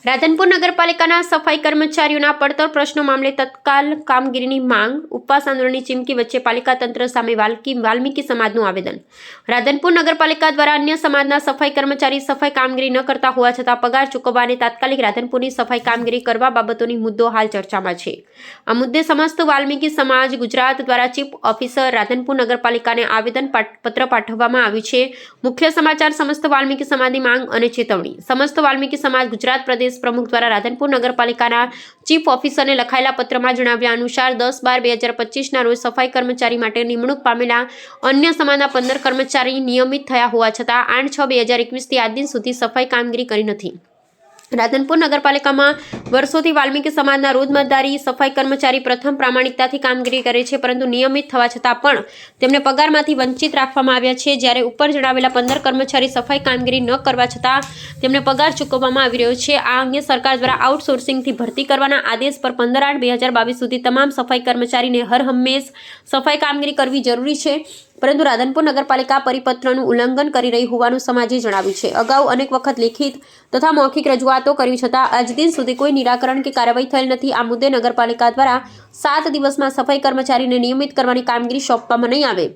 રાધનપુર નગરપાલિકાના સફાઈ કર્મચારીઓના પડતર પ્રશ્નો મામલે તત્કાલ કામગીરીની માંગ, ઉપવાસ આંદોલનની ચીમકી વચ્ચે પાલિકા તંત્ર સામે વાલ્મીકી સમાજનું આવેદન। રાધનપુર નગરપાલિકા દ્વારા અન્ય સમાજના સફાઈ કર્મચારી સફાઈ કામગીરી ન કરતા હોવા છતાં પગાર ચૂકવવા અને તાત્કાલિક રાધનપુરની સફાઈ કામગીરી કરવા બાબતોની મુદ્દો હાલ ચર્ચામાં છે। આ મુદ્દે સમસ્ત વાલ્મીકી સમાજ ગુજરાત દ્વારા ચીફ ઓફિસર રાધનપુર નગરપાલિકાને આવેદન પત્ર પાઠવવામાં આવ્યું છે। મુખ્ય સમાચાર સમસ્ત વાલ્મીકી સમાજની માંગ અને ચેતવણી। સમસ્ત વાલ્મીકી સમાજ ગુજરાત પ્રદેશ પ્રમુખ દ્વારા રાધનપુર નગરપાલિકાના ચીફ ઓફિસરને લખાયેલા પત્રમાં જણાવ્યા અનુસાર 10/12/2025ના રોજ સફાઈ કર્મચારી માટે નિમણૂક પામેલા અન્ય સમાજના 15 કર્મચારી નિયમિત થયા હોવા છતાં 8/6/2021થી આજ દિન સુધી સફાઈ કામગીરી કરી નથી। રાધનપુર નગરપાલિકામાં વર્ષોથી વાલ્મીકી સમાજના રોજમદારી સફાઈ કર્મચારી પ્રથમ પ્રામાણિકતાથી કામગીરી કરે છે, પરંતુ નિયમિત થવા છતાં પણ તેમને પગારમાંથી વંચિત રાખવામાં આવ્યા છે। જ્યારે ઉપર જણાવેલા 15 કર્મચારી સફાઈ કામગીરી ન કરવા છતાં તેમને પગાર ચૂકવવામાં આવી રહ્યો છે। આ અંગે સરકાર દ્વારા આઉટસોર્સિંગથી ભરતી કરવાના આદેશ પર 15/8/2022 સુધી તમામ સફાઈ કર્મચારીને હરહંમેશ સફાઈ કામગીરી કરવી જરૂરી છે, પરંતુ રાધનપુર નગરપાલિકા પરિપત્રનું ઉલ્લંઘન કરી રહી હોવાનું સમાજે જણાવ્યું છે। અગાઉ અનેક વખત લેખિત તથા મૌખિક રજૂઆતો કરી છતાં આજ દિન સુધી કોઈ નિરાકરણ કે કાર્યવાહી થયેલ નથી। આ મુદ્દે નગરપાલિકા દ્વારા 7 દિવસમાં સફાઈ કર્મચારીને નિયમિત કરવાની કામગીરી સોંપવામાં નહીં આવે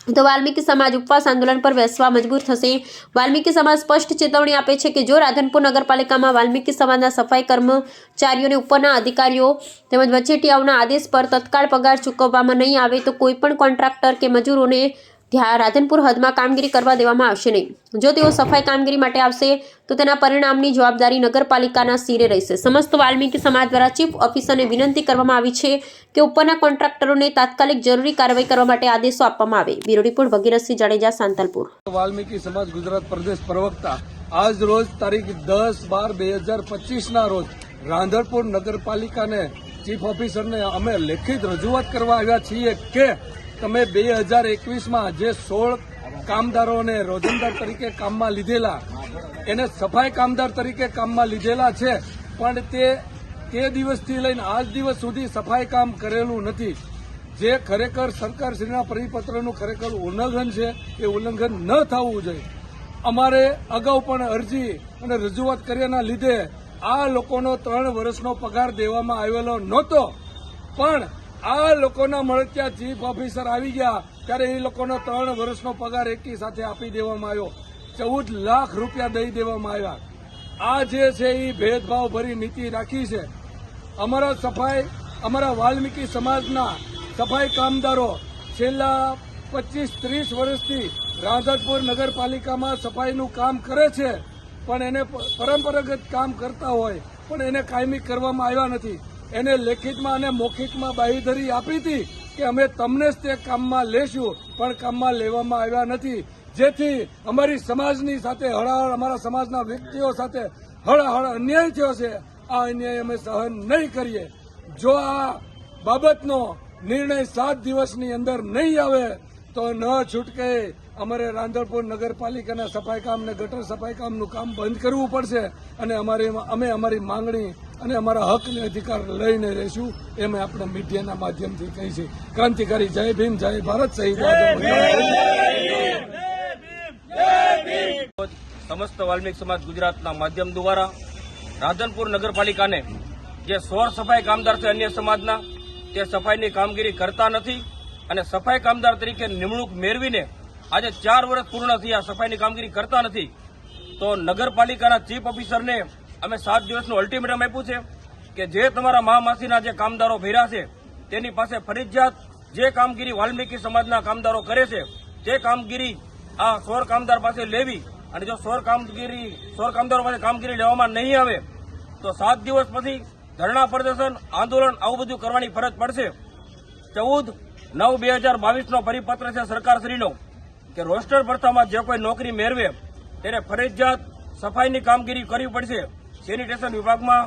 તો વાલ્મીકી સમાજ ઉપવાસ આંદોલન પર બેસવા મજબૂર થશે। વાલ્મીકી સમાજ સ્પષ્ટ ચેતવણી આપે છે કે જો રાધનપુર નગરપાલિકામાં વાલ્મીકી સમાજના સફાઈ કર્મચારીઓને ઉપરના અધિકારીઓ તેમજ વચેટિયાઓના આદેશ પર તત્કાળ પગાર ચૂકવવામાં નહીં આવે તો કોઈપણ કોન્ટ્રાક્ટર કે મજૂરોને રાધનપુર હદમાં કામગીરી કરવા દેવામાં આવશે નહીં। જો તેઓ સફાઈ કામગીરી માટે આવશે તો તેના પરિણામની જવાબદારી નગરપાલિકાના સિરે રહેશે। સમસ્ત વાલ્મીકી સમાજ દ્વારા ચીફ ઓફિસરને વિનંતી કરવામાં આવી છે કે ઉપરના કોન્ટ્રાક્ટરોને તાત્કાલિક જરૂરી કાર્યવાહી કરવા માટે આદેશો આપવામાં આવે। Bureau report Bhagirathsinh Jadeja, Santalpur. વાલ્મીકી સમાજ ગુજરાત પ્રદેશ પ્રવક્તા આજ રોજ તારીખ 10/12/2025ના રોજ રાધનપુર નગરપાલિકાને ચીફ ઓફિસરને અમે લેખિત રજૂઆત કરવા આવ્યા છીએ કે તમે 2021માં જે 16 કામદારોને રોજંદાર તરીકે કામમાં લીધેલા એને સફાઈ કામદાર તરીકે કામમાં લીધેલા છે, પણ તે દિવસથી લઈને આજ દિવસ સુધી સફાઈ કામ કરેલું નથી, જે ખરેખર સરકારશ્રીના પરિપત્રનું ખરેખર ઉલ્લંઘન છે। એ ઉલ્લંઘન ન થવું જોઈએ। અમારે અગાઉ પણ અરજી અને રજૂઆત કર્યાના લીધે આ લોકોનો 3 વર્ષનો પગાર દેવામાં આવેલો નહોતો, પણ આ લોકોના મળત્યા ચીફ ઓફિસર આવી ગયા ત્યારે એ લોકોનો 3 વર્ષનો પગાર એકી સાથે આપી દેવામાં આવ્યો। 14 લાખ રૂપિયા દઈ દેવામાં આવ્યા। આ જે છે એ ભેદભાવ ભરી નીતિ રાખી છે। અમારા વાલ્મીકી સમાજના સફાઈ કામદારો છેલ્લા 25-30 વર્ષથી રાધનપુર નગરપાલિકામાં સફાઈનું કામ કરે છે, પણ એને પરંપરાગત કામ કરતા હોય પણ એને કાયમી કરવામાં આવ્યા નથી। એને લેખિતમાં અને મૌખિકમાં બાંહેધરી આપી હતી કે અમે તમને જ તે કામમાં લેશું, પણ કામમાં લેવામાં આવ્યા નથી, જેથી અમારી સમાજની સાથે અમારા સમાજના વ્યક્તિઓ સાથે હળહળ અન્યાય થયો છે। આ અન્યાય અમે સહન નહીં કરીએ। જો આ બાબતનો નિર્ણય 7 દિવસની અંદર નહીં આવે તો ન છૂટકે અમારે રાધનપુર નગરપાલિકાના સફાઈ કામ અને ગટર સફાઈ કામનું કામ બંધ કરવું પડશે અને અમે અમારી માંગણી અને અમારા હકને અધિકાર લઈને રહીશું, એમ આપણે મીડિયાના માધ્યમથી કહી છે। ક્રાંતિકારી જય ભીમ, જય ભારત, શહીદ સમસ્ત વાલ્મીકી સમાજ ગુજરાતના માધ્યમ દ્વારા રાધનપુર નગરપાલિકાને જે 16 સફાઈ કામદાર છે અન્ય સમાજના, તે સફાઈની કામગીરી કરતા નથી અને સફાઈ કામદાર તરીકે નિમણૂક મેળવીને આજે 4 વર્ષ પૂર્ણ થયા, સફાઈની કામગીરી કરતા નથી, તો નગરપાલિકાના ચીફ ઓફિસરને અમે 7 દિવસનું અલ્ટિમેટમ આપ્યું છે કે જે તમારા મહામાસીના જે કામદારો ભર્યા છે તેની પાસે ફરજિયાત જે કામગીરી વાલ્મીકી સમાજના કામદારો કરે છે તે કામગીરી આ 16 કામદાર પાસે લેવી, અને જો 16 કામદારો પાસે કામગીરી લેવામાં નહીં આવે તો 7 દિવસ પછી ધરણા પ્રદર્શન, આંદોલન આવું બધું કરવાની ફરજ પડશે। 14/9/2022નો પરિપત્ર છે સરકારશ્રીનો કે રોસ્ટર પ્રથામાં જે કોઈ નોકરી મેળવે તેને ફરજિયાત સફાઈની કામગીરી કરવી પડશે। સેનિટેશન વિભાગમાં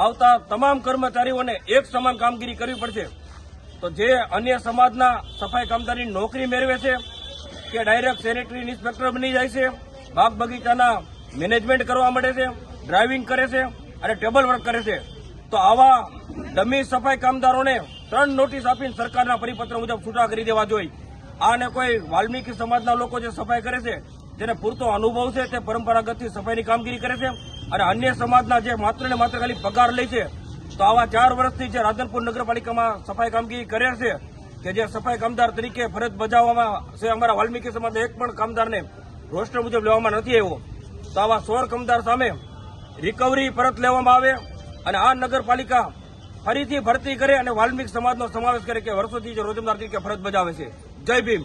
આવતા તમામ કર્મચારીઓને એક સમાન કામગીરી કરવી પડશે। તો જે અન્ય સમાજના સફાઈ કામદારની નોકરી મેળવે છે કે ડાયરેક્ટ સેનેટરી ઇન્સ્પેક્ટર બની જાય છે, બાગ બગીચાના મેનેજમેન્ટ કરવા માંડે છે, ડ્રાઇવિંગ કરે છે અને ટેબલ વર્ક કરે છે, તો આવા ડમી સફાઈ કામદારોને 3 નોટિસ આપીને સરકારના પરિપત્ર મુજબ છૂટા કરી દેવા જોઈએ। આને કોઈ વાલ્મીકી સમાજના લોકો જે સફાઈ કરે છે, જેને પૂરતો અનુભવ છે, તે પરંપરાગતથી સફાઈની કામગીરી કરે છે, અને અન્ય સમાજના જે માત્ર ને માત્ર ખાલી પગાર લે છે, તો આવા 4 વર્ષથી જે રાધનપુર નગરપાલિકામાં સફાઈ કામગીરી કરે છે કે જે સફાઈ કામદાર તરીકે ફરજ બજાવવામાં છે, અમારા વાલ્મીકી સમાજના એક પણ કામદારને રોસ્ટર મુજબ લેવામાં નથી આવ્યો. તો આવા 16 કામદાર સામે રિકવરી પરત લેવામાં આવે અને આ નગરપાલિકા ફરીથી ભરતી કરે અને વાલ્મીકી સમાજનો સમાવેશ કરે કે વર્ષોથી જે રોજમદાર તરીકે ફરજ બજાવે છે. જય ભીમ.